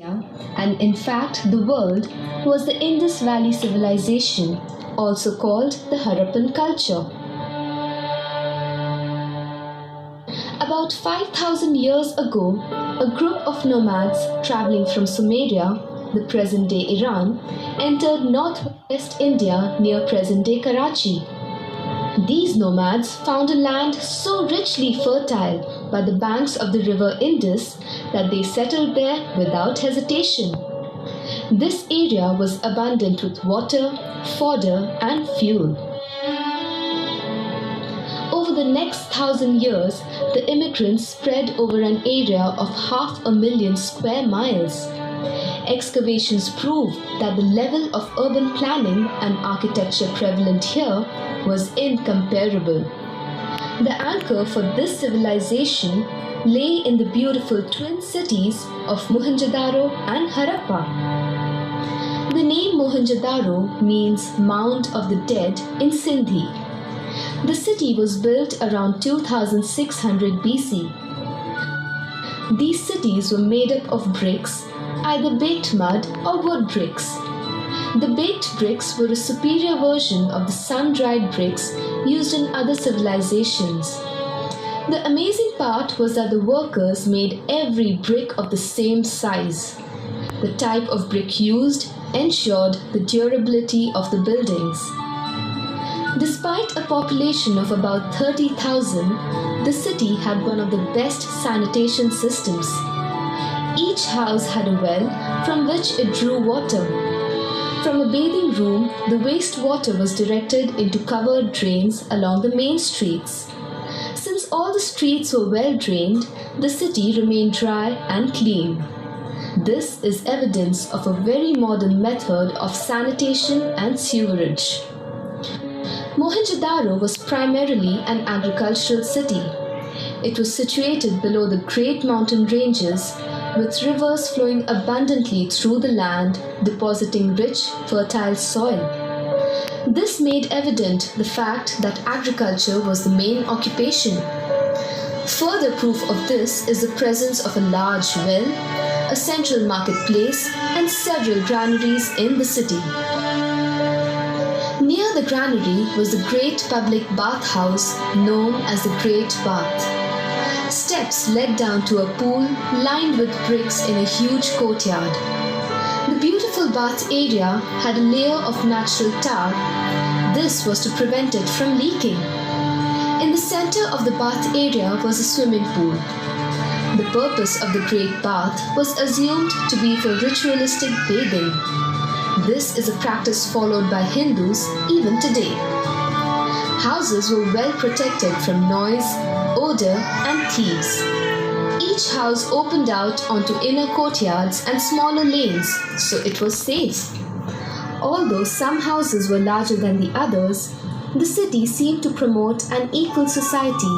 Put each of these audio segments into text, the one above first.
And in fact the world, was the Indus Valley Civilization, also called the Harappan culture. About 5,000 years ago, a group of nomads traveling from Sumeria, the present day Iran, entered northwest India near present day Karachi. These nomads found a land so richly fertile by the banks of the river Indus that they settled there without hesitation. This area was abundant with water, fodder, and fuel. Over the next 1,000 years, the immigrants spread over an area of 500,000 square miles. Excavations prove that the level of urban planning and architecture prevalent here was incomparable. The anchor for this civilization lay in the beautiful twin cities of Mohenjo-daro and Harappa. The name Mohenjo-daro means Mound of the Dead in Sindhi. The city was built around 2600 BC. These cities were made up of bricks, either baked mud or wood bricks. The baked bricks were a superior version of the sun-dried bricks used in other civilizations. The amazing part was that the workers made every brick of the same size. The type of brick used ensured the durability of the buildings. Despite a population of about 30,000, the city had one of the best sanitation systems. Each house had a well from which it drew water. From a bathing room, the wastewater was directed into covered drains along the main streets. Since all the streets were well drained, the city remained dry and clean. This is evidence of a very modern method of sanitation and sewerage. Mohenjo-daro was primarily an agricultural city. It was situated below the great mountain ranges, with rivers flowing abundantly through the land, depositing rich, fertile soil. This made evident the fact that agriculture was the main occupation. Further proof of this is the presence of a large well, a central marketplace, and several granaries in the city. Near the granary was the great public bathhouse known as the Great Bath. Steps led down to a pool lined with bricks in a huge courtyard. The beautiful bath area had a layer of natural tar. This was to prevent it from leaking. In the center of the bath area was a swimming pool. The purpose of the Great Bath was assumed to be for ritualistic bathing. This is a practice followed by Hindus even today. Houses were well protected from noise, odor, and thieves. Each house opened out onto inner courtyards and smaller lanes, so it was safe. Although some houses were larger than the others, the city seemed to promote an equal society,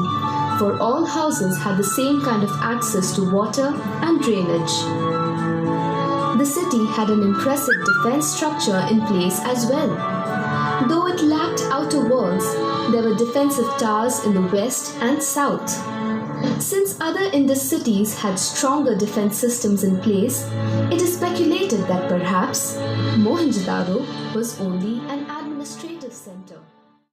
for all houses had the same kind of access to water and drainage. The city had an impressive defense structure in place as well. Though it lacked outer walls, there were defensive towers in the west and south. Since other Indus cities had stronger defense systems in place, it is speculated that perhaps Mohenjo-daro was only an add-on.